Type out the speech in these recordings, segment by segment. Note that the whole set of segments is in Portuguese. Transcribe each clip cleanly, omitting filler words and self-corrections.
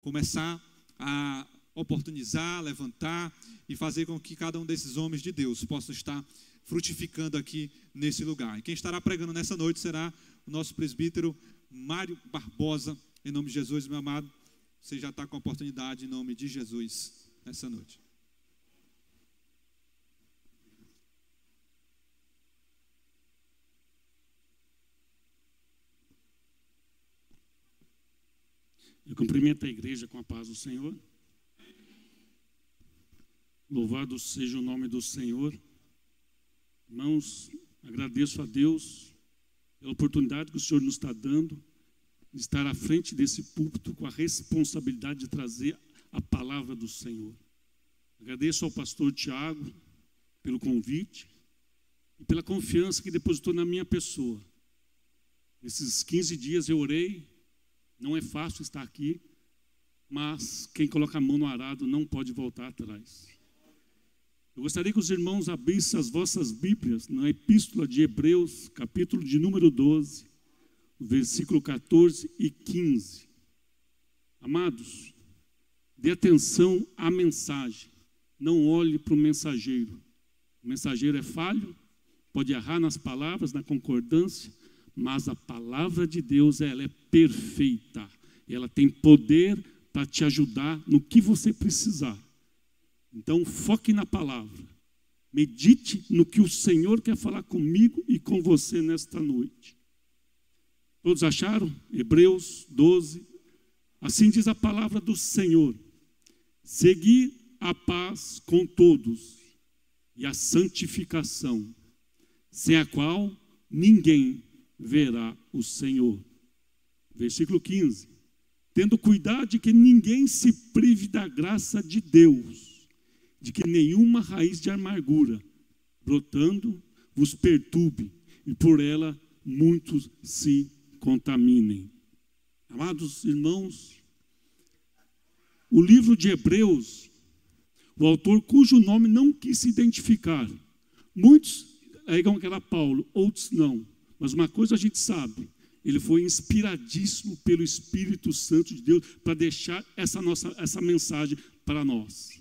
começar a oportunizar, levantar e fazer com que cada um desses homens de Deus possa estar frutificando aqui nesse lugar. E quem estará pregando nessa noite será o nosso presbítero Mário Barbosa, em nome de Jesus, meu amado. Você já está com a oportunidade em nome de Jesus nessa noite. Eu cumprimento a igreja com a paz do Senhor. Louvado seja o nome do Senhor. Irmãos, agradeço a Deus pela oportunidade que o Senhor nos está dando de estar à frente desse púlpito com a responsabilidade de trazer a palavra do Senhor. Agradeço ao pastor Tiago pelo convite e pela confiança que depositou na minha pessoa. Nesses 15 dias eu orei. Não é fácil estar aqui, mas quem coloca a mão no arado não pode voltar atrás. Eu gostaria que os irmãos abrissem as vossas Bíblias na Epístola de Hebreus, capítulo de número 12, versículo 14 e 15. Amados, dê atenção à mensagem, não olhe para o mensageiro. O mensageiro é falho, pode errar nas palavras, na concordância, mas a palavra de Deus, ela é perfeita. Ela tem poder para te ajudar no que você precisar. Então, foque na palavra. Medite no que o Senhor quer falar comigo e com você nesta noite. Todos acharam? Hebreus 12. Assim diz a palavra do Senhor. Segui a paz com todos e a santificação, sem a qual ninguém verá o Senhor. Versículo 15. Tendo cuidado de que ninguém se prive da graça de Deus, de que nenhuma raiz de amargura, brotando, vos perturbe, e por ela muitos se contaminem. Amados irmãos, o livro de Hebreus, o autor cujo nome não quis se identificar, muitos alegam que era Paulo, outros não. Mas uma coisa a gente sabe, ele foi inspiradíssimo pelo Espírito Santo de Deus para deixar essa mensagem para nós.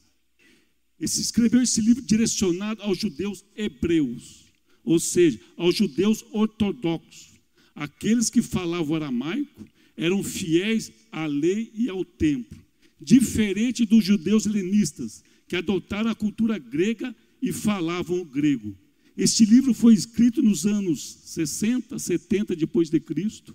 Ele escreveu esse livro direcionado aos judeus hebreus, ou seja, aos judeus ortodoxos. Aqueles que falavam aramaico eram fiéis à lei e ao templo, diferente dos judeus helenistas, que adotaram a cultura grega e falavam grego. Este livro foi escrito nos anos 60, 70 depois de Cristo.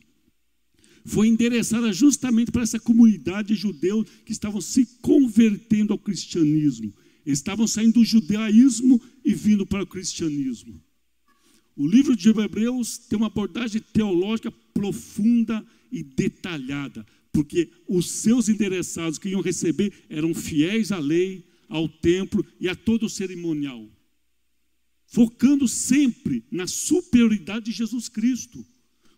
Foi endereçada justamente para essa comunidade de judeus que estavam se convertendo ao cristianismo. Eles estavam saindo do judaísmo e vindo para o cristianismo. O livro de Hebreus tem uma abordagem teológica profunda e detalhada, porque os seus endereçados que iam receber eram fiéis à lei, ao templo e a todo o cerimonial, focando sempre na superioridade de Jesus Cristo,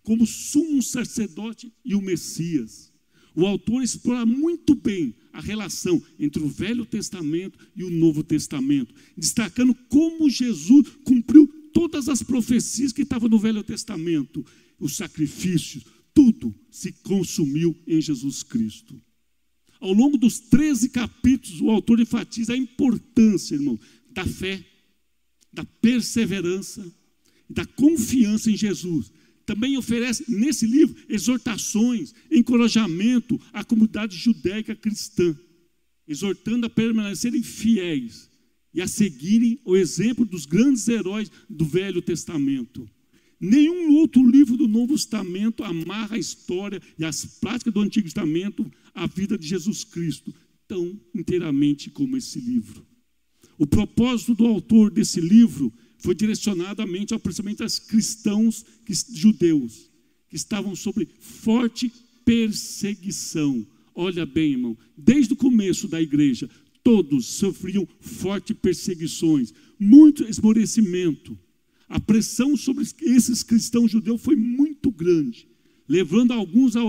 como sumo sacerdote e o Messias. O autor explora muito bem a relação entre o Velho Testamento e o Novo Testamento, destacando como Jesus cumpriu todas as profecias que estavam no Velho Testamento. Os sacrifícios, tudo se consumiu em Jesus Cristo. Ao longo dos 13 capítulos, o autor enfatiza a importância, irmão, da fé, da perseverança, da confiança em Jesus. Também oferece, nesse livro, exortações, encorajamento à comunidade judaica cristã, exortando a permanecerem fiéis e a seguirem o exemplo dos grandes heróis do Velho Testamento. Nenhum outro livro do Novo Testamento amarra a história e as práticas do Antigo Testamento à vida de Jesus Cristo tão inteiramente como esse livro. O propósito do autor desse livro foi direcionado principalmente aos cristãos judeus, que estavam sob forte perseguição. Olha bem, irmão, desde o começo da igreja, todos sofriam fortes perseguições, muito esmorecimento. A pressão sobre esses cristãos judeus foi muito grande, levando alguns a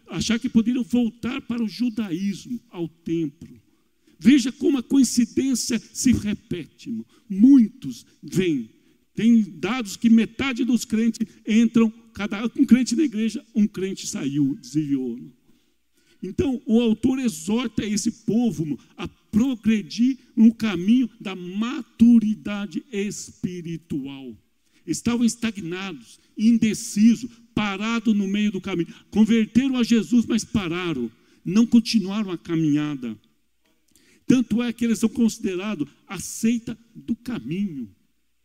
achar que poderiam voltar para o judaísmo, ao templo. Veja como a coincidência se repete, irmão. Muitos vêm. Tem dados que metade dos crentes entram, um crente na igreja, um crente saiu, desviou. Então, o autor exorta esse povo a progredir no caminho da maturidade espiritual. Estavam estagnados, indecisos, parados no meio do caminho. Converteram a Jesus, mas pararam, não continuaram a caminhada. Tanto é que eles são considerados a seita do caminho.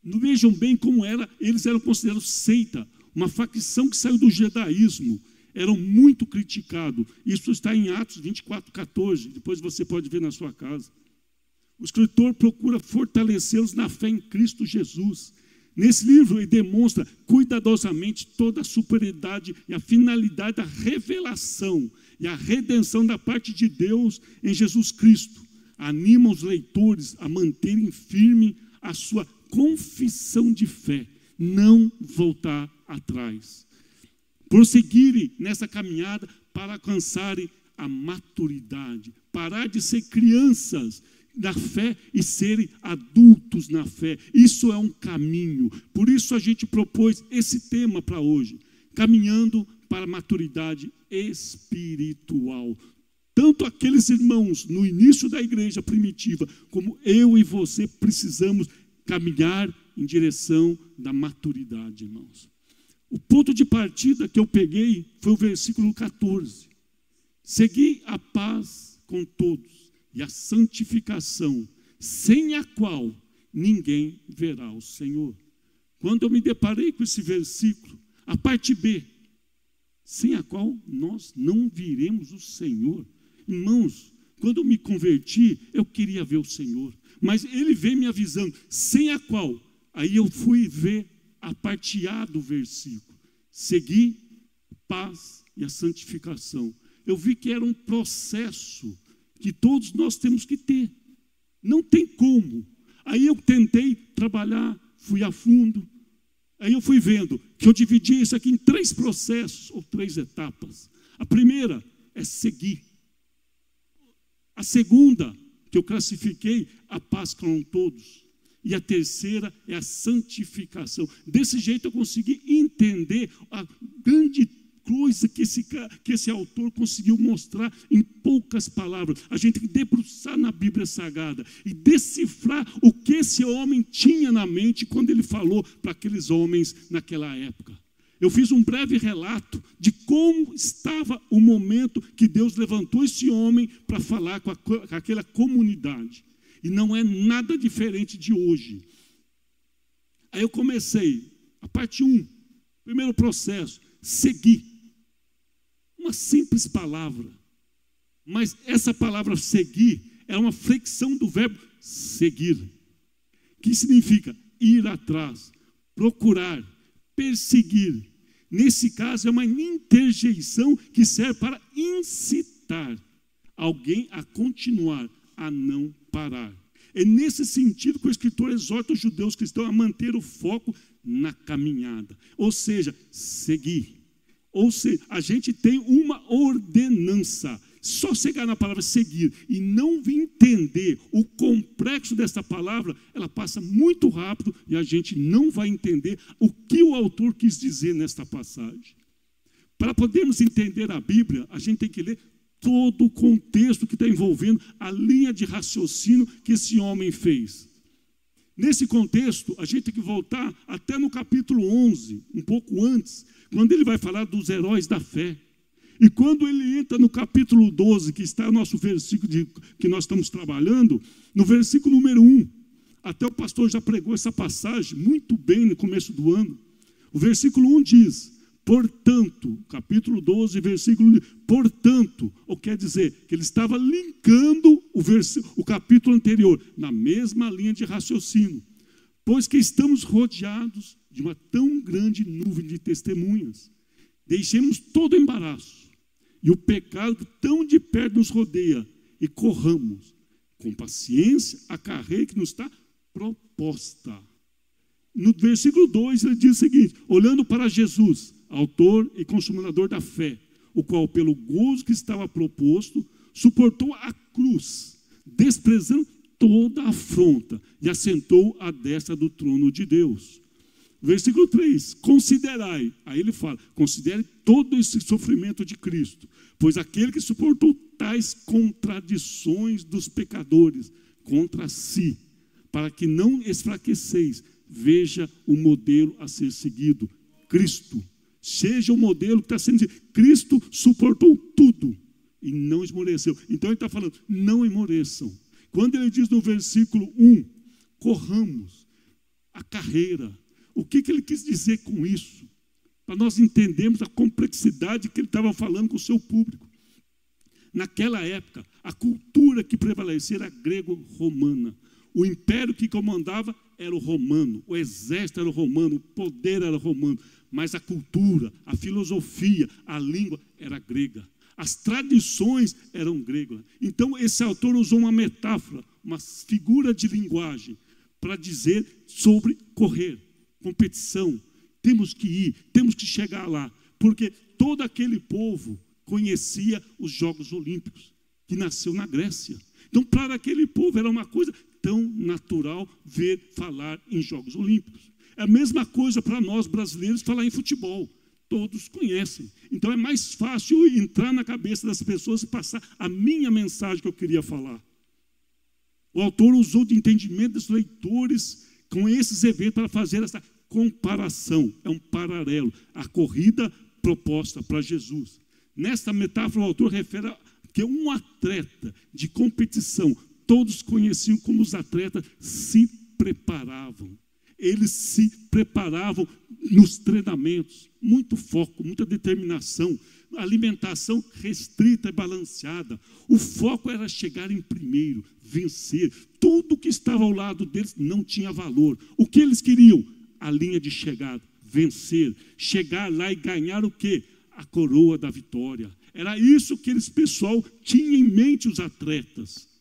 Não vejam bem como eles eram considerados seita, uma facção que saiu do judaísmo. Eram muito criticados. Isso está em Atos 24:14. Depois você pode ver na sua casa. O escritor procura fortalecê-los na fé em Cristo Jesus. Nesse livro ele demonstra cuidadosamente toda a superioridade e a finalidade da revelação e a redenção da parte de Deus em Jesus Cristo. Anima os leitores a manterem firme a sua confissão de fé, não voltar atrás. Prosseguirem nessa caminhada para alcançarem a maturidade, parar de ser crianças da fé e serem adultos na fé. Isso é um caminho. Por isso a gente propôs esse tema para hoje, caminhando para a maturidade espiritual. Tanto aqueles irmãos no início da igreja primitiva, como eu e você precisamos caminhar em direção da maturidade, irmãos. O ponto de partida que eu peguei foi o versículo 14. Segui a paz com todos e a santificação, sem a qual ninguém verá o Senhor. Quando eu me deparei com esse versículo, a parte B, sem a qual nós não viremos o Senhor. Irmãos, quando eu me converti, eu queria ver o Senhor, mas ele veio me avisando, sem a qual, aí eu fui ver a parte A do versículo, seguir paz e a santificação. Eu vi que era um processo que todos nós temos que ter, não tem como. Aí eu tentei trabalhar, fui a fundo, aí eu fui vendo que eu dividi isso aqui em 3 processos, ou 3 etapas. A primeira é seguir. A segunda, que eu classifiquei, a paz com todos. E a terceira é a santificação. Desse jeito eu consegui entender a grande coisa que esse autor conseguiu mostrar em poucas palavras. A gente tem que debruçar na Bíblia Sagrada e decifrar o que esse homem tinha na mente quando ele falou para aqueles homens naquela época. Eu fiz um breve relato de como estava o momento que Deus levantou esse homem para falar com aquela comunidade. E não é nada diferente de hoje. Aí eu comecei, a parte 1, primeiro processo, seguir. Uma simples palavra. Mas essa palavra seguir é uma flexão do verbo seguir. Que significa ir atrás, procurar, perseguir. Nesse caso é uma interjeição que serve para incitar alguém a continuar, a não parar. É nesse sentido que o escritor exorta os judeus cristãos a manter o foco na caminhada, ou seja, seguir. Ou seja, a gente tem uma ordenança. Só chegar na palavra seguir e não entender o complexo dessa palavra, ela passa muito rápido e a gente não vai entender o que o autor quis dizer nesta passagem. Para podermos entender a Bíblia, a gente tem que ler todo o contexto que está envolvendo a linha de raciocínio que esse homem fez. Nesse contexto, a gente tem que voltar até no capítulo 11, um pouco antes, quando ele vai falar dos heróis da fé. E quando ele entra no capítulo 12, que está o nosso versículo que nós estamos trabalhando, no versículo número 1, até o pastor já pregou essa passagem muito bem no começo do ano. O versículo 1 diz, portanto, capítulo 12, versículo 1, portanto, ou quer dizer que ele estava linkando o capítulo anterior, na mesma linha de raciocínio, pois que estamos rodeados de uma tão grande nuvem de testemunhas, deixemos todo embaraço e o pecado que tão de perto nos rodeia e corramos com paciência a carreira que nos está proposta. No versículo 2 ele diz o seguinte, olhando para Jesus, autor e consumador da fé, o qual pelo gozo que estava proposto, suportou a cruz, desprezando toda a afronta e assentou à destra do trono de Deus. Versículo 3, considerai. Aí ele fala, considere todo esse sofrimento de Cristo, pois aquele que suportou tais contradições dos pecadores contra si, para que não esfraqueceis, veja o modelo a ser seguido, Cristo. Seja o modelo que está sendo seguido. Cristo suportou tudo e não esmoreceu. Então ele está falando, não esmoreçam. Quando ele diz no versículo 1, corramos a carreira, o que ele quis dizer com isso? Para nós entendermos a complexidade que ele estava falando com o seu público. Naquela época, a cultura que prevalecia era grego-romana. O império que comandava era o romano, o exército era o romano, o poder era romano. Mas a cultura, a filosofia, a língua era grega. As tradições eram gregas. Então, esse autor usou uma metáfora, uma figura de linguagem, para dizer sobre correr, competição. Temos que ir, temos que chegar lá. Porque todo aquele povo conhecia os Jogos Olímpicos, que nasceu na Grécia. Então, para aquele povo era uma coisa tão natural falar em Jogos Olímpicos. É a mesma coisa para nós brasileiros falar em futebol. Todos conhecem. Então é mais fácil entrar na cabeça das pessoas e passar a minha mensagem que eu queria falar. O autor usou de entendimento dos leitores com esses eventos para fazer essa comparação. É um paralelo. A corrida proposta para Jesus. Nesta metáfora, o autor refere a que um atleta de competição, todos conheciam como os atletas se preparavam. Eles se preparavam nos treinamentos, muito foco, muita determinação, alimentação restrita e balanceada. O foco era chegar em primeiro, vencer. Tudo que estava ao lado deles não tinha valor. O que eles queriam? A linha de chegada, vencer, chegar lá e ganhar o quê? A coroa da vitória. Era isso que esse pessoal tinha em mente, os atletas.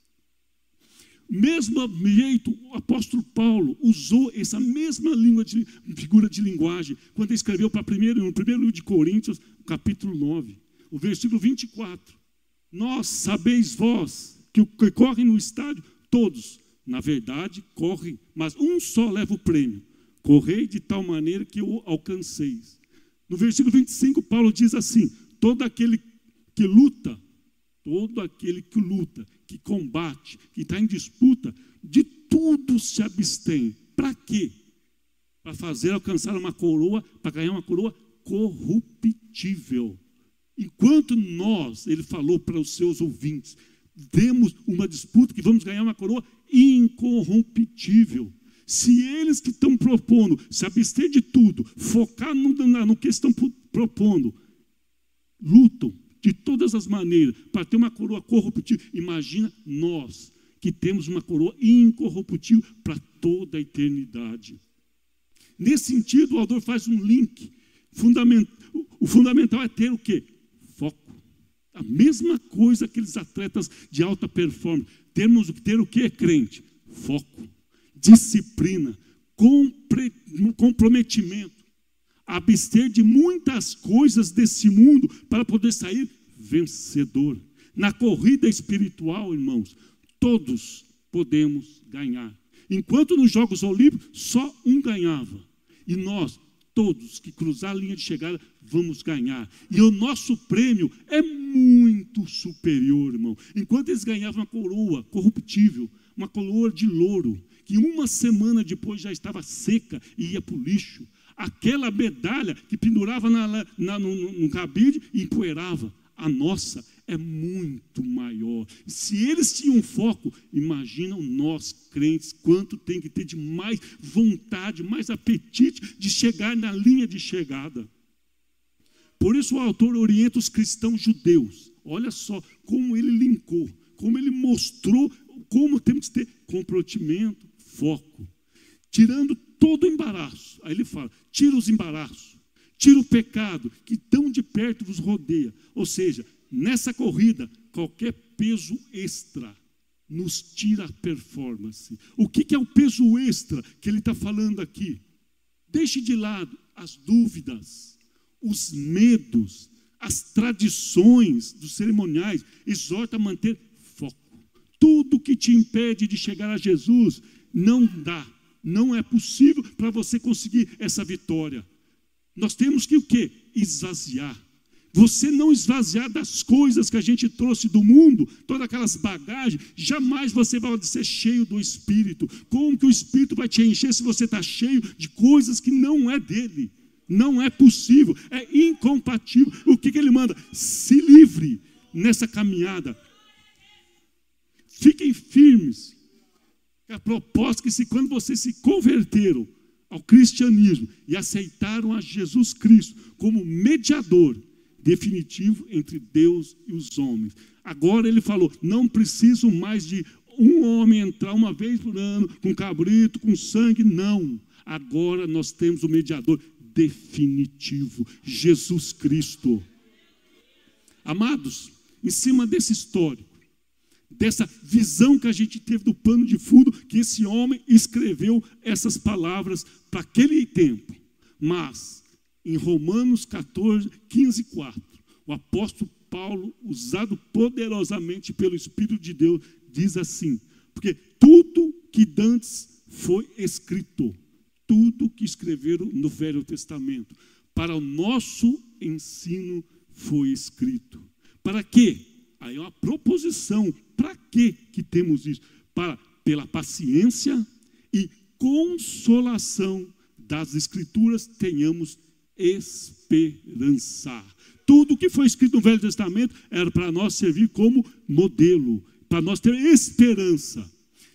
Mesmo jeito, o apóstolo Paulo usou essa mesma figura de linguagem, quando ele escreveu no primeiro livro de Coríntios, capítulo 9, o versículo 24. Nós sabeis vós que o que corre no estádio, todos, na verdade, correm, mas um só leva o prêmio. Correi de tal maneira que o alcanceis. No versículo 25, Paulo diz assim, todo aquele que luta, que combate, que está em disputa, de tudo se abstém. Para quê? Para alcançar uma coroa, para ganhar uma coroa corruptível. Enquanto nós, ele falou para os seus ouvintes, temos uma disputa que vamos ganhar uma coroa incorruptível. Se eles que estão propondo se abster de tudo, focar no que estão propondo, lutam de todas as maneiras para ter uma coroa corruptível, imagina nós que temos uma coroa incorruptível para toda a eternidade. Nesse sentido, o autor faz um link. O fundamental é ter o quê? Foco. A mesma coisa que aqueles atletas de alta performance. Temos que ter o quê, crente? Foco, disciplina, comprometimento. Abster de muitas coisas desse mundo para poder sair vencedor. Na corrida espiritual, irmãos, todos podemos ganhar. Enquanto nos Jogos Olímpicos, só um ganhava. E nós, todos que cruzar a linha de chegada, vamos ganhar. E o nosso prêmio é muito superior, irmão. Enquanto eles ganhavam uma coroa corruptível, uma coroa de louro, que uma semana depois já estava seca e ia para o lixo. Aquela medalha que pendurava no cabide e empoeirava. A nossa é muito maior. Se eles tinham foco, imaginam nós, crentes, quanto tem que ter de mais vontade, mais apetite de chegar na linha de chegada. Por isso o autor orienta os cristãos judeus. Olha só como ele linkou, como ele mostrou como temos que ter comprometimento, foco. Tirando todo o embaraço. Aí ele fala, tira os embaraços. Tira o pecado que tão de perto vos rodeia. Ou seja, nessa corrida, qualquer peso extra nos tira a performance. O que é o peso extra que ele está falando aqui? Deixe de lado as dúvidas, os medos, as tradições dos cerimoniais. Exorta a manter foco. Tudo que te impede de chegar a Jesus não dá. Não é possível para você conseguir essa vitória. Nós temos que o quê? Esvaziar. Você não esvaziar das coisas que a gente trouxe do mundo, todas aquelas bagagens, jamais você vai ser cheio do Espírito. Como que o Espírito vai te encher se você está cheio de coisas que não é dele? Não é possível, é incompatível. O que ele manda? Se livre nessa caminhada. Fiquem firmes. A proposta é que quando vocês se converteram ao cristianismo e aceitaram a Jesus Cristo como mediador definitivo entre Deus e os homens. Agora ele falou, não preciso mais de um homem entrar uma vez por ano com cabrito, com sangue, não. Agora nós temos o mediador definitivo, Jesus Cristo. Amados, em cima desse histórico, dessa visão que a gente teve do pano de fundo, que esse homem escreveu essas palavras para aquele tempo. Mas, em Romanos 14, 15, 4, o apóstolo Paulo, usado poderosamente pelo Espírito de Deus, diz assim, porque tudo que dantes foi escrito, tudo que escreveram no Velho Testamento, para o nosso ensino foi escrito. Para quê? Aí é uma proposição. Para quê que temos isso? Pela paciência e consolação das Escrituras, tenhamos esperança. Tudo que foi escrito no Velho Testamento era para nós servir como modelo, para nós ter esperança.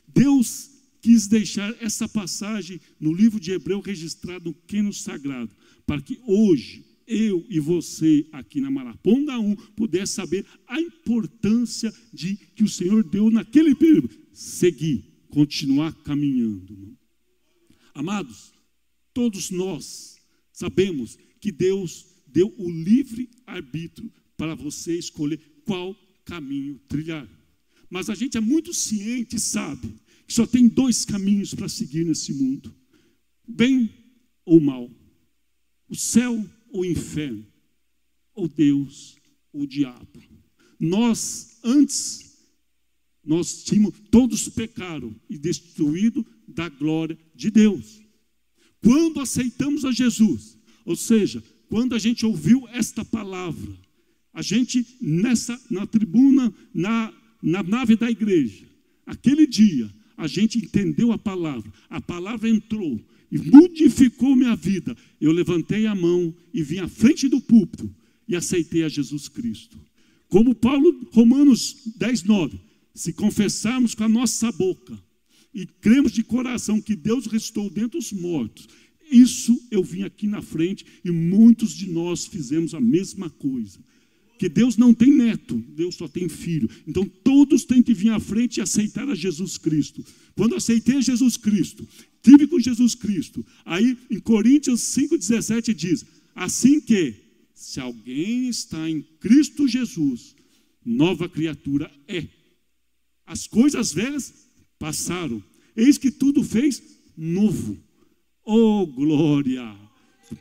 Deus quis deixar essa passagem no livro de Hebreu registrado no Cânon Sagrado, para que hoje eu e você aqui na Maraponga 1 pudesse saber a importância de que o Senhor deu naquele período. Seguir, continuar caminhando. Amados, todos nós sabemos que Deus deu o livre arbítrio para você escolher qual caminho trilhar. Mas a gente é muito ciente e sabe que só tem dois caminhos para seguir nesse mundo: bem ou mal, o céu ou o inferno, ou Deus ou o diabo. Nós tínhamos, todos pecaram e destruídos da glória de Deus. Quando aceitamos a Jesus, ou seja, quando a gente ouviu esta palavra, a gente na tribuna, na nave da igreja, aquele dia, a gente entendeu a palavra entrou e modificou minha vida. Eu levantei a mão e vim à frente do púlpito e aceitei a Jesus Cristo. Como Paulo, Romanos 10, 9, se confessarmos com a nossa boca e cremos de coração que Deus ressuscitou dentre os mortos, isso eu vim aqui na frente e muitos de nós fizemos a mesma coisa. Que Deus não tem neto, Deus só tem filho. Então todos têm que vir à frente e aceitar a Jesus Cristo. Quando aceitei a Jesus Cristo, estive com Jesus Cristo. Aí em Coríntios 5,17 diz, assim que, se alguém está em Cristo Jesus, nova criatura é. As coisas velhas passaram, eis que tudo fez novo. Oh, glória!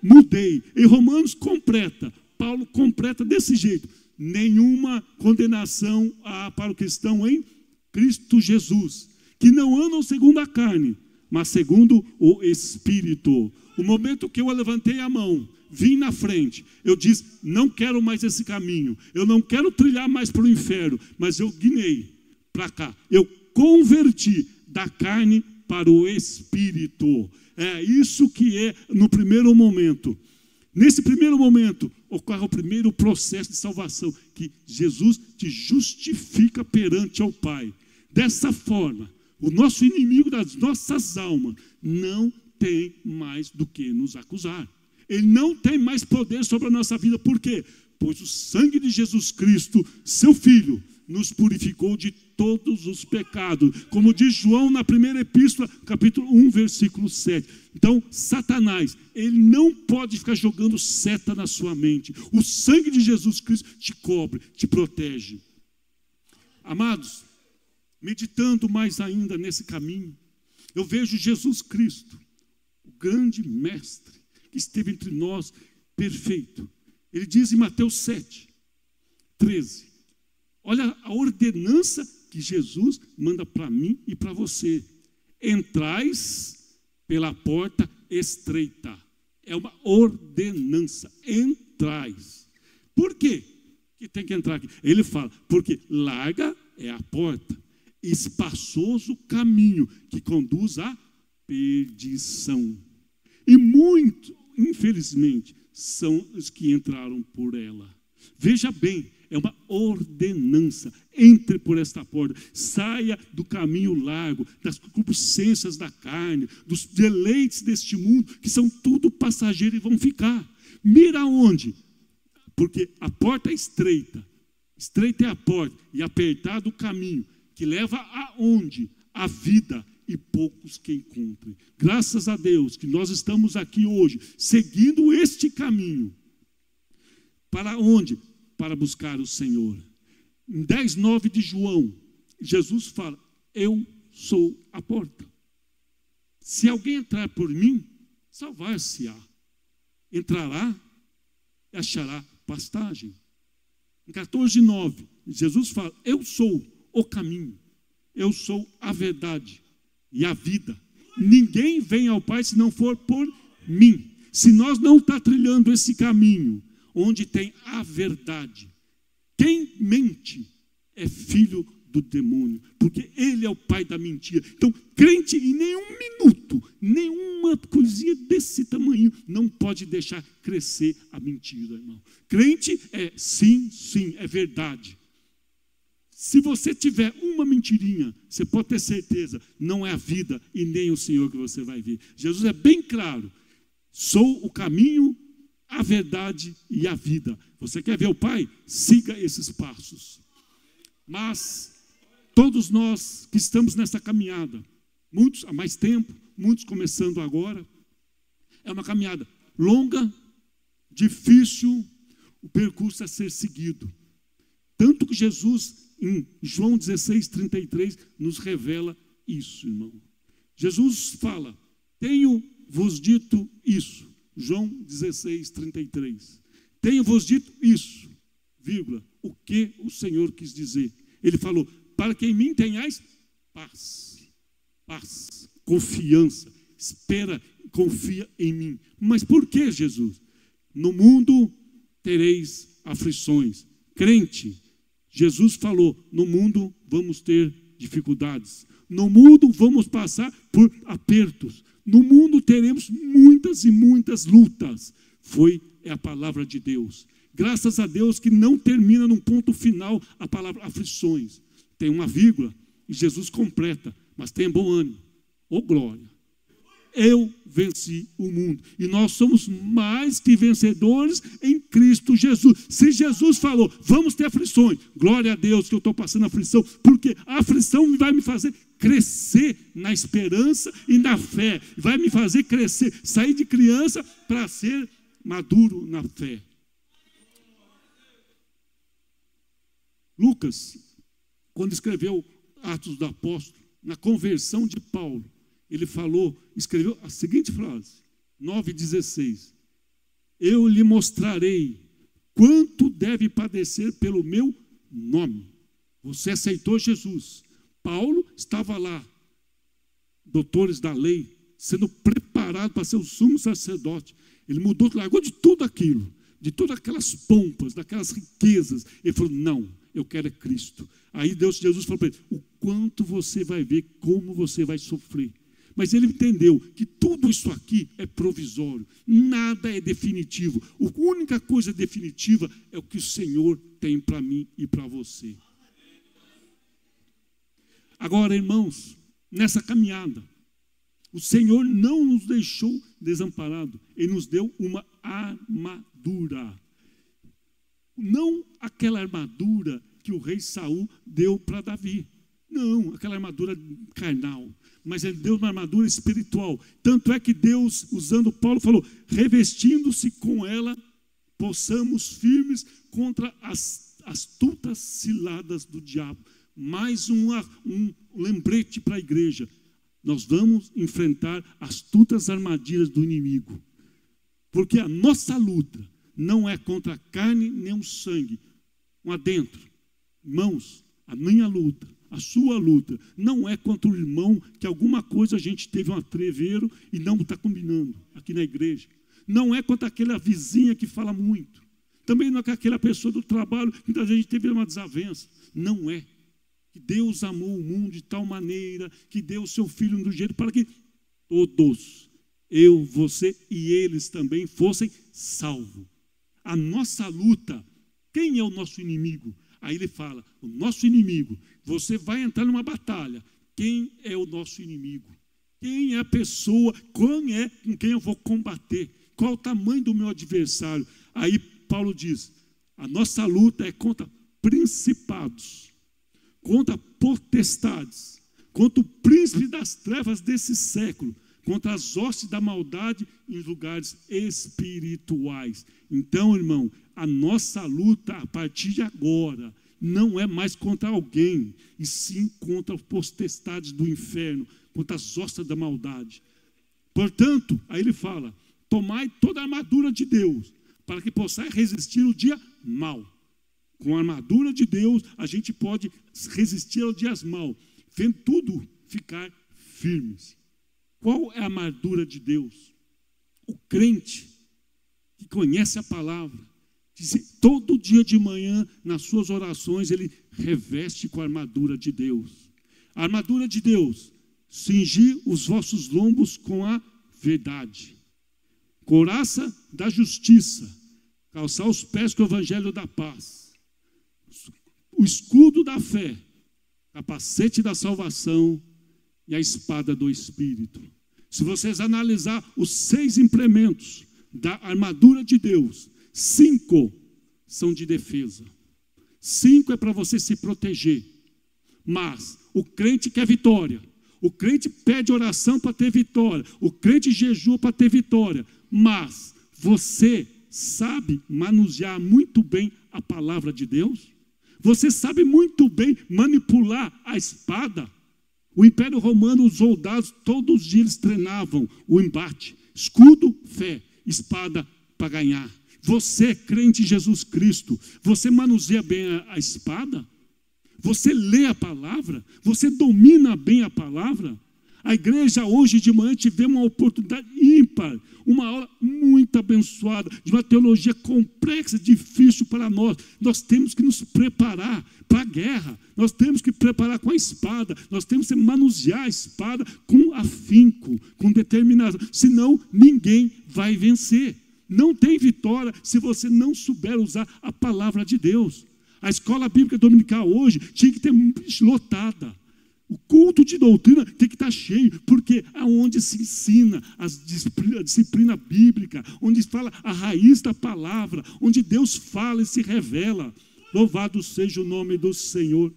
Mudei. Em Romanos completa, Paulo completa desse jeito: nenhuma condenação há para o cristão em Cristo Jesus, que não andam segundo a carne, mas segundo o Espírito. O momento que eu levantei a mão, vim na frente, eu disse, não quero mais esse caminho, eu não quero trilhar mais para o inferno, mas eu guinei para cá, eu converti da carne para o Espírito. É isso que é no primeiro momento. Nesse primeiro momento, ocorre o primeiro processo de salvação, que Jesus te justifica perante ao Pai. Dessa forma, o nosso inimigo das nossas almas não tem mais do que nos acusar. Ele não tem mais poder sobre a nossa vida. Por quê? Pois o sangue de Jesus Cristo, seu Filho, nos purificou de todos os pecados, como diz João na primeira epístola, capítulo 1, versículo 7. Então, Satanás, ele não pode ficar jogando seta na sua mente. O sangue de Jesus Cristo te cobre, te protege. Amados, meditando mais ainda nesse caminho, eu vejo Jesus Cristo, o grande mestre, que esteve entre nós, perfeito. Ele diz em Mateus 7, 13, olha a ordenança que Jesus manda para mim e para você. Entrais pela porta estreita. É uma ordenança. Entrais. Por quê que tem que entrar aqui? Ele fala, porque larga é a porta, espaçoso o caminho que conduz à perdição. E muito, infelizmente, são os que entraram por ela. Veja bem, é uma ordenança. Entre por esta porta, saia do caminho largo, das concupiscências da carne, dos deleites deste mundo, que são tudo passageiro e vão ficar. Mira onde? Porque a porta é estreita. Estreita é a porta e apertado o caminho, que leva aonde? A vida, e poucos que encontrem. Graças a Deus que nós estamos aqui hoje, seguindo este caminho. Para onde? Para buscar o Senhor. Em 10:9 de João, Jesus fala, eu sou a porta. Se alguém entrar por mim, salvar-se-á. Entrará e achará pastagem. Em 14:9, Jesus fala, eu sou o caminho, eu sou a verdade e a vida. Ninguém vem ao Pai se não for por mim. Se nós não estamos trilhando esse caminho, onde tem a verdade, quem mente é filho do demônio, porque ele é o pai da mentira. Então, crente em nenhum minuto, nenhuma coisinha desse tamanho, não pode deixar crescer a mentira, irmão. Crente é sim, sim, é verdade. Se você tiver uma mentirinha, você pode ter certeza, não é a vida e nem o Senhor que você vai ver. Jesus é bem claro, sou o caminho, a verdade e a vida. Você quer ver o Pai? Siga esses passos. Mas todos nós que estamos nessa caminhada, muitos há mais tempo, muitos começando agora, é uma caminhada longa, difícil, o percurso a ser seguido. Tanto que Jesus, em João 16:33, nos revela isso, irmão. Jesus fala, tenho-vos dito isso. João 16:33. Tenho-vos dito isso, vírgula, o que o Senhor quis dizer. Ele falou, para que em mim tenhais paz, paz, confiança, espera, confia em mim. Mas por que, Jesus? No mundo tereis aflições. Crente, Jesus falou, no mundo vamos ter dificuldades. No mundo vamos passar por apertos. No mundo teremos muitas e muitas lutas. É a palavra de Deus. Graças a Deus que não termina num ponto final a palavra aflições. Tem uma vírgula e Jesus completa. Mas tenha bom ânimo. Ô glória. Eu venci o mundo. E nós somos mais que vencedores em Cristo Jesus. Se Jesus falou, vamos ter aflições. Glória a Deus que eu estou passando aflição. Porque a aflição vai me fazer crescer na esperança e na fé. Vai me fazer crescer, sair de criança para ser maduro na fé. Lucas, quando escreveu Atos do Apóstolo, na conversão de Paulo, ele escreveu a seguinte frase, 9:16. Eu lhe mostrarei quanto deve padecer pelo meu nome. Você aceitou Jesus. Paulo estava lá, doutores da lei, sendo preparado para ser o sumo sacerdote. Ele mudou, largou de tudo aquilo, de todas aquelas pompas, daquelas riquezas. Ele falou, não, eu quero é Cristo. Aí Jesus falou para ele, o quanto você vai ver, como você vai sofrer. Mas ele entendeu que tudo isso aqui é provisório, nada é definitivo. A única coisa definitiva é o que o Senhor tem para mim e para você. Agora, irmãos, nessa caminhada, o Senhor não nos deixou desamparados, Ele nos deu uma armadura. Não aquela armadura que o rei Saul deu para Davi. Não, aquela armadura carnal. Mas ele deu uma armadura espiritual. Tanto é que Deus, usando Paulo, falou, revestindo-se com ela, possamos firmes contra as astutas ciladas do diabo. Mais um lembrete para a igreja. Nós vamos enfrentar as astutas armadilhas do inimigo. Porque a nossa luta não é contra a carne nem o sangue. Um adentro. Irmãos, a minha luta, a sua luta não é contra o irmão que alguma coisa a gente teve um atreveiro e não está combinando aqui na igreja. Não é contra aquela vizinha que fala muito. Também não é com aquela pessoa do trabalho que muitas vezes a gente teve uma desavença. Não é. Que Deus amou o mundo de tal maneira que deu o seu Filho do jeito para que todos, eu, você e eles também fossem salvos. A nossa luta, quem é o nosso inimigo? Aí ele fala, o nosso inimigo, você vai entrar numa batalha. Quem é o nosso inimigo? Quem é a pessoa, com quem eu vou combater? Qual o tamanho do meu adversário? Aí Paulo diz, a nossa luta é contra principados, contra potestades, contra o príncipe das trevas desse século, contra as hostes da maldade em lugares espirituais. Então, irmão, a nossa luta a partir de agora não é mais contra alguém, e sim contra as potestades do inferno, contra as hostes da maldade. Portanto, aí ele fala, tomai toda a armadura de Deus, para que possais resistir o dia mau. Com a armadura de Deus, a gente pode resistir aos dias maus, vendo tudo ficar firmes. Qual é a armadura de Deus? O crente que conhece a palavra, todo dia de manhã, nas suas orações, ele reveste com a armadura de Deus. A armadura de Deus, cingir os vossos lombos com a verdade, couraça da justiça, calçar os pés com o evangelho da paz, o escudo da fé, capacete da salvação e a espada do Espírito. Se vocês analisar os 6 implementos da armadura de Deus, 5 são de defesa. 5 é para você se proteger. Mas o crente quer vitória. O crente pede oração para ter vitória. O crente jejua para ter vitória. Mas você sabe manusear muito bem a palavra de Deus? Você sabe muito bem manipular a espada? O Império Romano, os soldados, todos os dias treinavam o embate. Escudo, fé, espada para ganhar. Você, crente em Jesus Cristo, você manuseia bem a espada? Você lê a palavra? Você domina bem a palavra? A igreja hoje de manhã tivemos uma oportunidade ímpar, uma aula muito abençoada, de uma teologia complexa, difícil para nós. Nós temos que nos preparar para a guerra, nós temos que preparar com a espada, nós temos que manusear a espada com afinco, com determinação, senão ninguém vai vencer. Não tem vitória se você não souber usar a palavra de Deus. A escola bíblica dominical hoje tinha que ter lotada. O culto de doutrina tem que estar cheio, porque é onde se ensina a disciplina bíblica, onde fala a raiz da palavra, onde Deus fala e se revela. Louvado seja o nome do Senhor.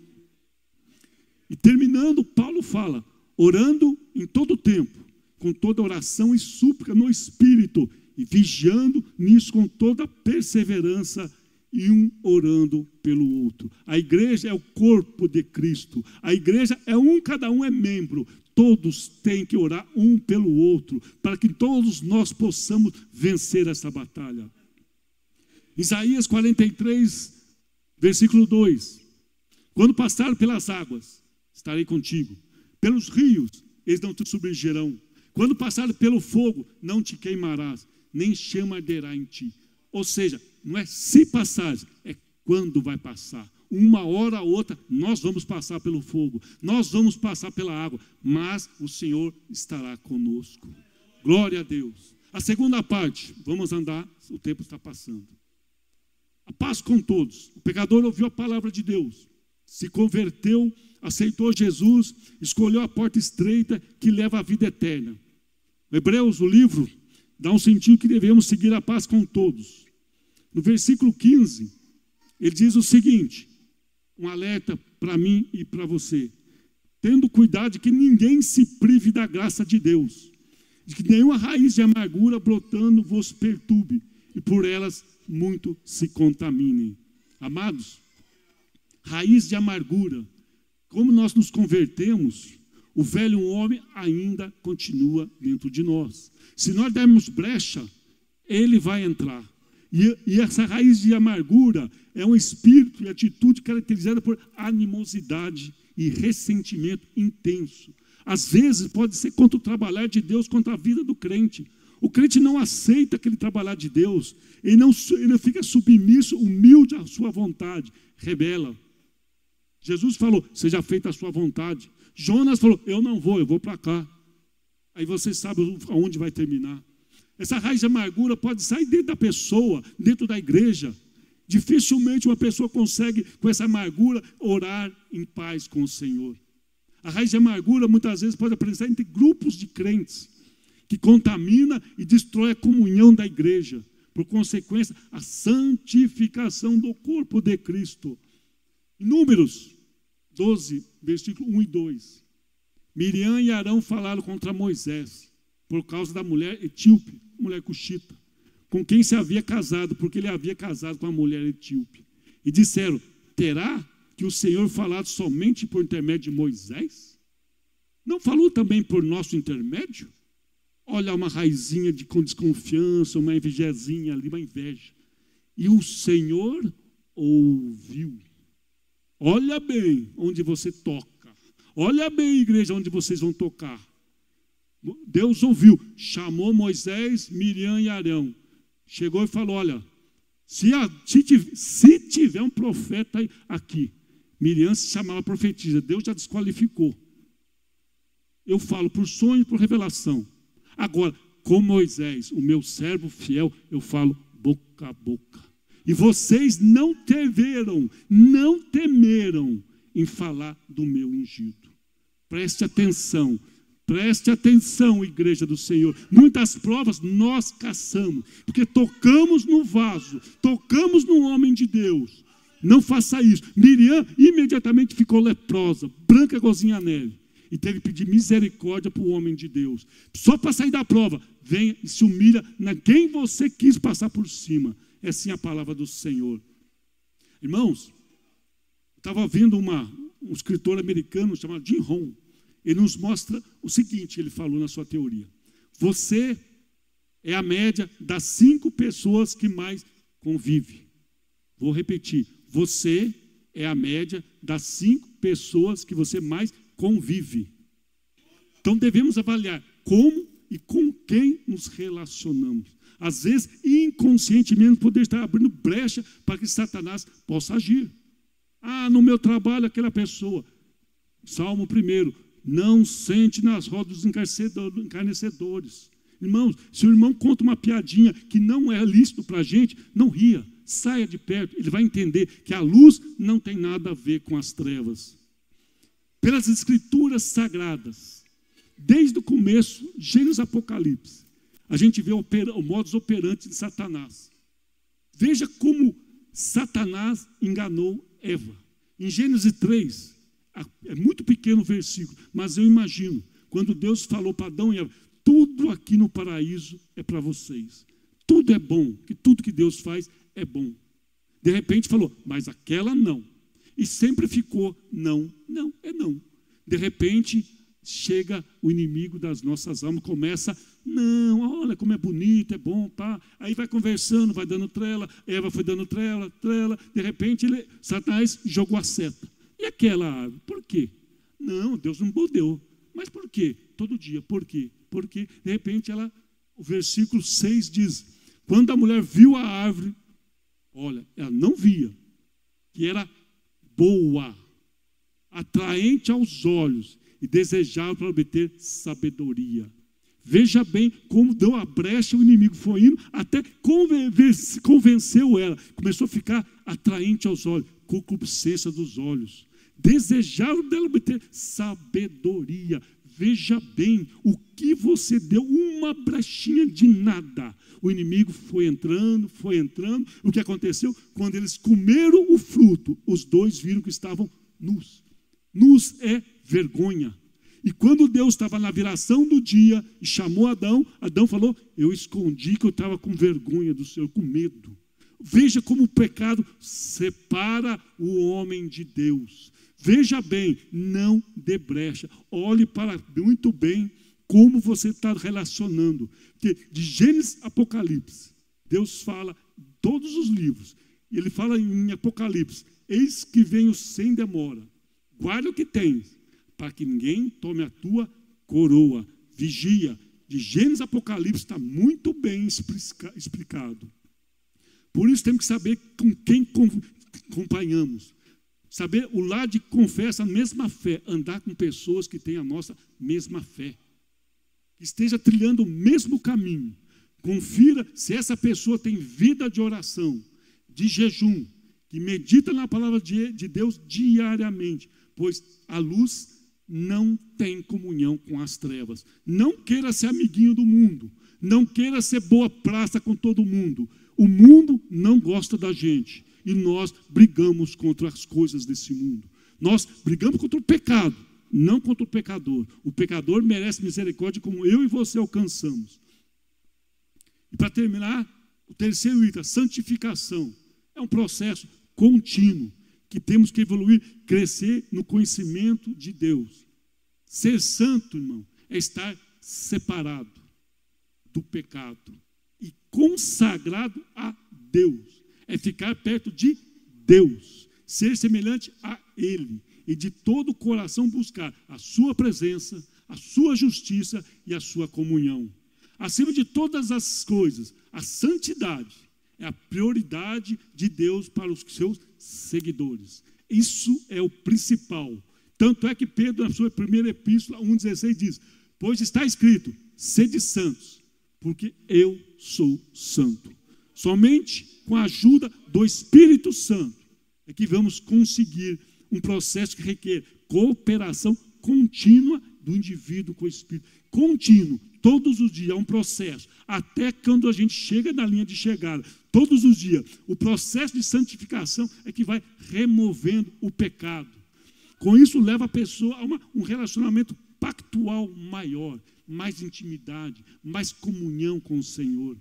E terminando, Paulo fala, orando em todo o tempo, com toda oração e súplica no Espírito, e vigiando nisso com toda perseverança, e um orando pelo outro. A igreja é o corpo de Cristo. A igreja é cada um é membro. Todos têm que orar um pelo outro, para que todos nós possamos vencer essa batalha. Isaías 43, versículo 2. Quando passar pelas águas, estarei contigo. Pelos rios, eles não te submergirão. Quando passar pelo fogo, não te queimarás, nem chama arderá em ti. Ou seja, não é se passar, é quando vai passar. Uma hora ou outra, nós vamos passar pelo fogo, nós vamos passar pela água, mas o Senhor estará conosco. Glória a Deus. A segunda parte, vamos andar, o tempo está passando. A paz com todos. O pecador ouviu a palavra de Deus, se converteu, aceitou Jesus, escolheu a porta estreita que leva à vida eterna. Hebreus, o livro, dá um sentido que devemos seguir a paz com todos. No versículo 15, ele diz o seguinte, um alerta para mim e para você. Tendo cuidado de que ninguém se prive da graça de Deus, de que nenhuma raiz de amargura brotando vos perturbe, e por elas muito se contaminem. Amados, raiz de amargura, como nós nos convertemos, o velho homem ainda continua dentro de nós. Se nós dermos brecha, ele vai entrar. E essa raiz de amargura é um espírito e atitude caracterizada por animosidade e ressentimento intenso. Às vezes pode ser contra o trabalhar de Deus, contra a vida do crente. O crente não aceita aquele trabalhar de Deus, ele não fica submisso, humilde à sua vontade, rebela. Jesus falou, seja feita a sua vontade. Jonas falou, eu não vou, eu vou para cá. Aí você sabe aonde vai terminar. Essa raiz de amargura pode sair dentro da pessoa, dentro da igreja. Dificilmente uma pessoa consegue, com essa amargura, orar em paz com o Senhor. A raiz de amargura muitas vezes pode aparecer entre grupos de crentes, que contamina e destrói a comunhão da igreja. Por consequência, a santificação do corpo de Cristo. Em Números 12, versículo 1 e 2. Miriam e Arão falaram contra Moisés, por causa da mulher etíope, mulher cuxita, com quem se havia casado, porque ele havia casado com a mulher etíope. E disseram, terá que o Senhor falado somente por intermédio de Moisés? Não falou também por nosso intermédio? Olha uma raizinha de desconfiança, uma invejazinha ali, uma inveja. E o Senhor ouviu. Olha bem onde você toca. Olha bem, igreja, onde vocês vão tocar. Deus ouviu, chamou Moisés, Miriam e Arão. Chegou e falou, olha, se tiver um profeta aqui, Miriam se chamava profetisa, Deus já desqualificou. Eu falo por sonho e por revelação. Agora, com Moisés, o meu servo fiel, eu falo boca a boca. E vocês não temeram em falar do meu ungido. Preste atenção, igreja do Senhor. Muitas provas nós caçamos, porque tocamos no vaso, tocamos no homem de Deus. Não faça isso. Miriam imediatamente ficou leprosa, branca igualzinha a neve. E teve que pedir misericórdia para o homem de Deus. Só para sair da prova, venha e se humilha na quem você quis passar por cima. É assim a palavra do Senhor. Irmãos, eu estava vendo um escritor americano chamado Jim Rohn. Ele nos mostra o seguinte, ele falou na sua teoria. Você é a média das 5 pessoas que mais convive. Vou repetir. Você é a média das 5 pessoas que você mais convive. Então devemos avaliar como e com quem nos relacionamos. Às vezes, inconscientemente, poder estar abrindo brecha para que Satanás possa agir. No meu trabalho, aquela pessoa. Salmo 1, não sente nas rodas dos encarnecedores. Irmãos, se o irmão conta uma piadinha que não é lícito para a gente, não ria, saia de perto. Ele vai entender que a luz não tem nada a ver com as trevas. Pelas escrituras sagradas, desde o começo, Gênesis e Apocalipse, a gente vê o modus operandi de Satanás. Veja como Satanás enganou Eva. Em Gênesis 3, é muito pequeno o versículo, mas eu imagino, quando Deus falou para Adão e Eva, tudo aqui no paraíso é para vocês. Tudo é bom, que tudo que Deus faz é bom. De repente falou, mas aquela não. E sempre ficou não. De repente, chega o inimigo das nossas almas, começa, não, olha como é bonito, é bom, pá. Aí vai conversando, vai dando trela, Eva foi dando trela. De repente, Satanás jogou a seta. E aquela árvore, por quê? Não, Deus não deu. Mas por quê? Todo dia, por quê? Porque, de repente, o versículo 6 diz, quando a mulher viu a árvore, olha, ela não via, que era boa, atraente aos olhos e desejável para obter sabedoria. Veja bem como deu a brecha, o inimigo foi indo, até convenceu ela, começou a ficar atraente aos olhos, concupiscência dos olhos, desejável dela obter sabedoria. Veja bem o que você deu, uma brechinha de nada. O inimigo foi entrando. O que aconteceu? Quando eles comeram o fruto, os dois viram que estavam nus. Nus é vergonha. E quando Deus estava na viração do dia e chamou Adão, Adão falou, eu escondi que eu estava com vergonha do Senhor, com medo. Veja como o pecado separa o homem de Deus. Veja bem, não dê brecha. Olhe para muito bem como você está relacionando. Porque de Gênesis a Apocalipse, Deus fala em todos os livros. E Ele fala em Apocalipse, eis que venho sem demora. guarda o que tens, para que ninguém tome a tua coroa. Vigia. De Gênesis a Apocalipse está muito bem explicado. Por isso temos que saber com quem acompanhamos. Saber o lado de confessa a mesma fé. Andar com pessoas que têm a nossa mesma fé. Que esteja trilhando o mesmo caminho. Confira se essa pessoa tem vida de oração, de jejum, que medita na palavra de Deus diariamente. Pois a luz não tem comunhão com as trevas. Não queira ser amiguinho do mundo. Não queira ser boa praça com todo mundo. O mundo não gosta da gente. E nós brigamos contra as coisas desse mundo. Nós brigamos contra o pecado, não contra o pecador. O pecador merece misericórdia como eu e você alcançamos. E para terminar, o terceiro item, a santificação. É um processo contínuo, que temos que evoluir, crescer no conhecimento de Deus. Ser santo, irmão, é estar separado do pecado e consagrado a Deus. É ficar perto de Deus, ser semelhante a Ele e de todo o coração buscar a sua presença, a sua justiça e a sua comunhão. Acima de todas as coisas, a santidade é a prioridade de Deus para os seus seguidores. Isso é o principal. Tanto é que Pedro, na sua primeira epístola, 1,16, diz: pois está escrito, sede santos, porque eu sou santo. Somente com a ajuda do Espírito Santo é que vamos conseguir um processo que requer cooperação contínua do indivíduo com o Espírito. Contínuo, todos os dias, é um processo, até quando a gente chega na linha de chegada, todos os dias. O processo de santificação é que vai removendo o pecado. Com isso, leva a pessoa a um relacionamento pactual maior, mais intimidade, mais comunhão com o Senhor.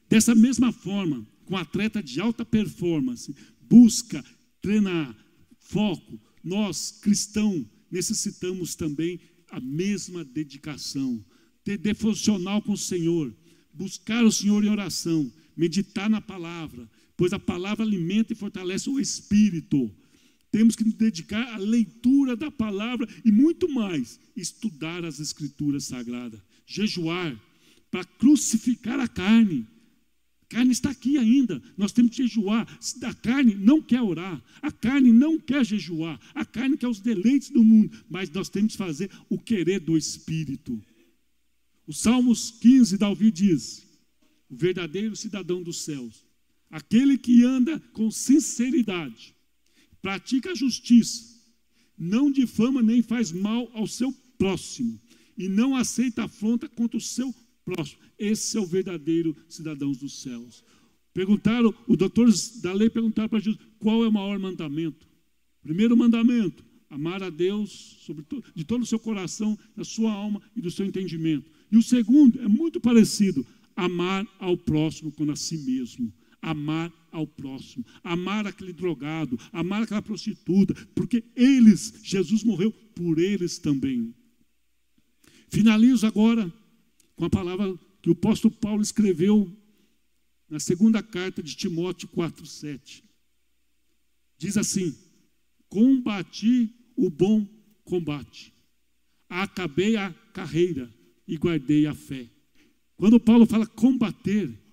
Dessa mesma forma, com um atleta de alta performance, busca treinar, foco, nós, cristãos, necessitamos também a mesma dedicação, ter devocional com o Senhor, buscar o Senhor em oração, meditar na palavra, pois a palavra alimenta e fortalece o espírito. Temos que nos dedicar à leitura da palavra e muito mais, estudar as escrituras sagradas, jejuar, para crucificar a carne. A carne está aqui ainda, nós temos que jejuar. A carne não quer orar, a carne não quer jejuar, a carne quer os deleites do mundo, mas nós temos que fazer o querer do Espírito. O Salmos 15, Davi diz: o verdadeiro cidadão dos céus, aquele que anda com sinceridade, pratica a justiça, não difama nem faz mal ao seu próximo, e não aceita afronta contra o seu próximo. Esse é o verdadeiro cidadão dos céus. Perguntaram, os doutores da lei perguntaram para Jesus, qual é o maior mandamento? Primeiro mandamento, amar a Deus de todo o seu coração, da sua alma e do seu entendimento. E o segundo é muito parecido, amar ao próximo como a si mesmo. Amar ao próximo, amar aquele drogado, amar aquela prostituta, porque eles, Jesus morreu por eles também. Finalizo agora com a palavra que o apóstolo Paulo escreveu na segunda carta de Timóteo 4,7. Diz assim: combati o bom combate, acabei a carreira e guardei a fé. Quando Paulo fala combater,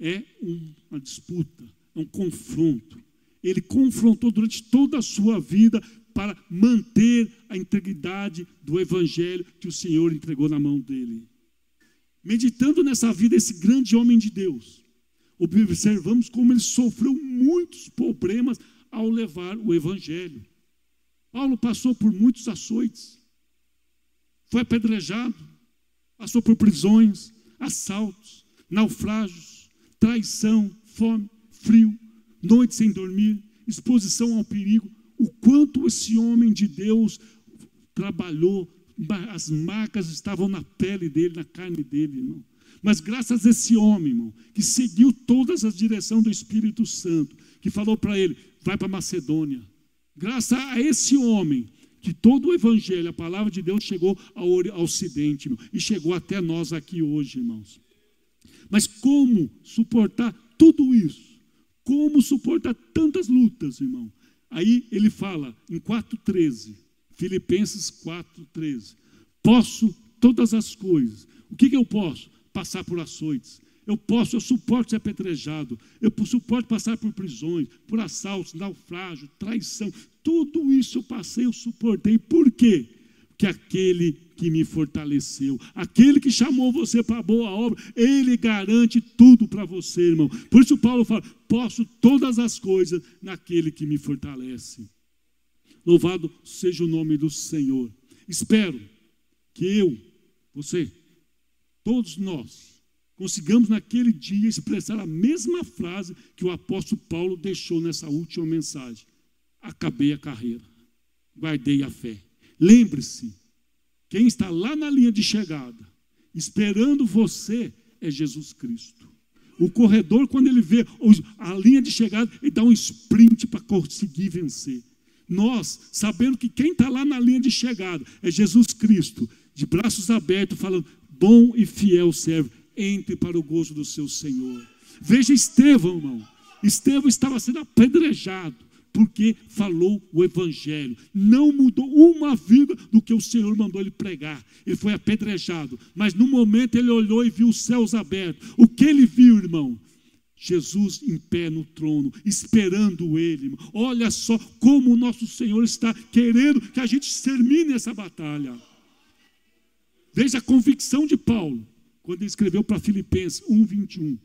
é uma disputa, é um confronto. Ele confrontou durante toda a sua vida para manter a integridade do evangelho que o Senhor entregou na mão dele. Meditando nessa vida, esse grande homem de Deus, observamos como ele sofreu muitos problemas ao levar o evangelho. Paulo passou por muitos açoites, foi apedrejado, passou por prisões, assaltos, naufrágios, traição, fome, frio, noite sem dormir, exposição ao perigo. O quanto esse homem de Deus trabalhou, as marcas estavam na pele dele, na carne dele, irmão. Mas graças a esse homem, irmão, que seguiu todas as direções do Espírito Santo, que falou para ele, vai para Macedônia. Graças a esse homem, que todo o evangelho, a palavra de Deus chegou ao ocidente, irmão, e chegou até nós aqui hoje, irmãos. Mas como suportar tudo isso? Como suportar tantas lutas, irmão? Aí ele fala em 4,13, Filipenses 4,13, posso todas as coisas. O que eu posso? Passar por açoites. Eu suporto ser apedrejado, eu suporto passar por prisões, por assaltos, naufrágio, traição. Tudo isso eu passei, eu suportei. Por quê? Porque aquele que me fortaleceu, aquele que chamou você para a boa obra, ele garante tudo para você, irmão. Por isso Paulo fala, posso todas as coisas naquele que me fortalece. Louvado seja o nome do Senhor. Espero que eu, você, todos nós, consigamos naquele dia expressar a mesma frase que o apóstolo Paulo deixou nessa última mensagem. Acabei a carreira, guardei a fé. Lembre-se, quem está lá na linha de chegada, esperando você, é Jesus Cristo. O corredor, quando ele vê a linha de chegada, ele dá um sprint para conseguir vencer. Nós, sabendo que quem está lá na linha de chegada é Jesus Cristo, de braços abertos, falando, bom e fiel servo, entre para o gozo do seu Senhor. Veja Estevão, irmão. Estevão estava sendo apedrejado porque falou o evangelho. Não mudou uma vírgula do que o Senhor mandou ele pregar. Ele foi apedrejado, mas no momento ele olhou e viu os céus abertos. O que ele viu, irmão? Jesus em pé no trono, esperando ele, irmão. Olha só como o nosso Senhor está querendo que a gente termine essa batalha. Veja a convicção de Paulo quando ele escreveu para Filipenses 1:21,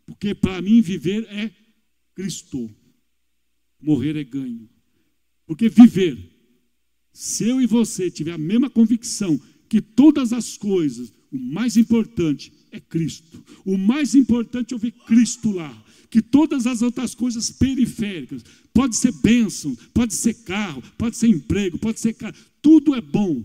porque para mim viver é Cristo, morrer é ganho. Porque viver, se eu e você tiver a mesma convicção que todas as coisas, o mais importante é Cristo, o mais importante é eu ver Cristo lá, que todas as outras coisas periféricas, pode ser bênção, pode ser carro, pode ser emprego, pode ser casa, tudo é bom.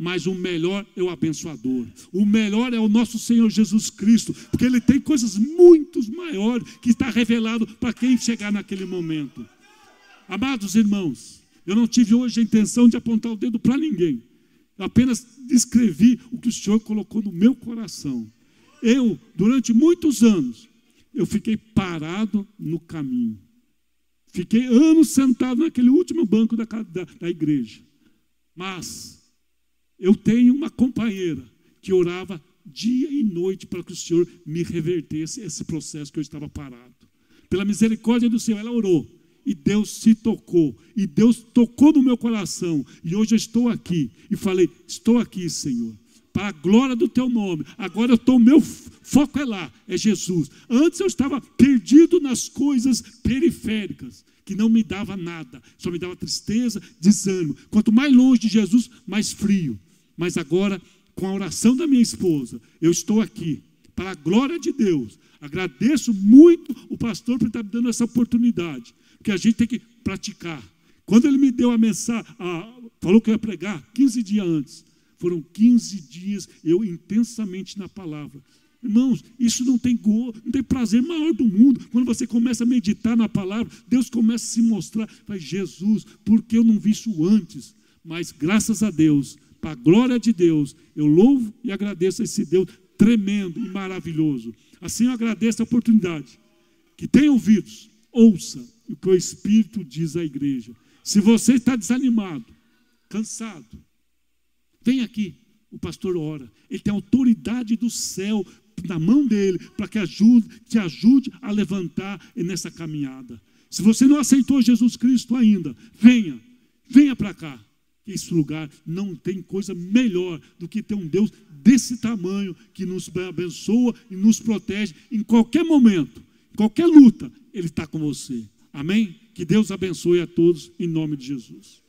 Mas o melhor é o abençoador. O melhor é o nosso Senhor Jesus Cristo, porque Ele tem coisas muito maiores que está revelado para quem chegar naquele momento. Amados irmãos, eu não tive hoje a intenção de apontar o dedo para ninguém. Eu apenas descrevi o que o Senhor colocou no meu coração. Eu, durante muitos anos, eu fiquei parado no caminho. Fiquei anos sentado naquele último banco da igreja. Mas eu tenho uma companheira que orava dia e noite para que o Senhor me revertesse esse processo que eu estava parado. Pela misericórdia do Senhor, ela orou. E Deus se tocou. E Deus tocou no meu coração. E hoje eu estou aqui. E falei, estou aqui, Senhor, para a glória do Teu nome. Agora o meu foco é lá, é Jesus. Antes eu estava perdido nas coisas periféricas, que não me dava nada. Só me dava tristeza, desânimo. Quanto mais longe de Jesus, mais frio. Mas agora, com a oração da minha esposa, eu estou aqui, para a glória de Deus. Agradeço muito o pastor por estar me dando essa oportunidade, porque a gente tem que praticar. Quando ele me deu a mensagem, falou que eu ia pregar 15 dias antes, foram 15 dias eu intensamente na palavra. Irmãos, isso não tem prazer maior do mundo. Quando você começa a meditar na palavra, Deus começa a se mostrar. Fala, Jesus, por que eu não vi isso antes? Mas graças a Deus, para a glória de Deus, eu louvo e agradeço a esse Deus tremendo e maravilhoso. Assim eu agradeço a oportunidade. Que tem ouvidos, ouça o que o Espírito diz à igreja. Se você está desanimado, cansado, vem aqui, o pastor ora. Ele tem autoridade do céu na mão dele para que te ajude a levantar nessa caminhada. Se você não aceitou Jesus Cristo ainda, venha para cá. Esse lugar não tem coisa melhor do que ter um Deus desse tamanho que nos abençoa e nos protege em qualquer momento, em qualquer luta, Ele está com você. Amém? Que Deus abençoe a todos em nome de Jesus.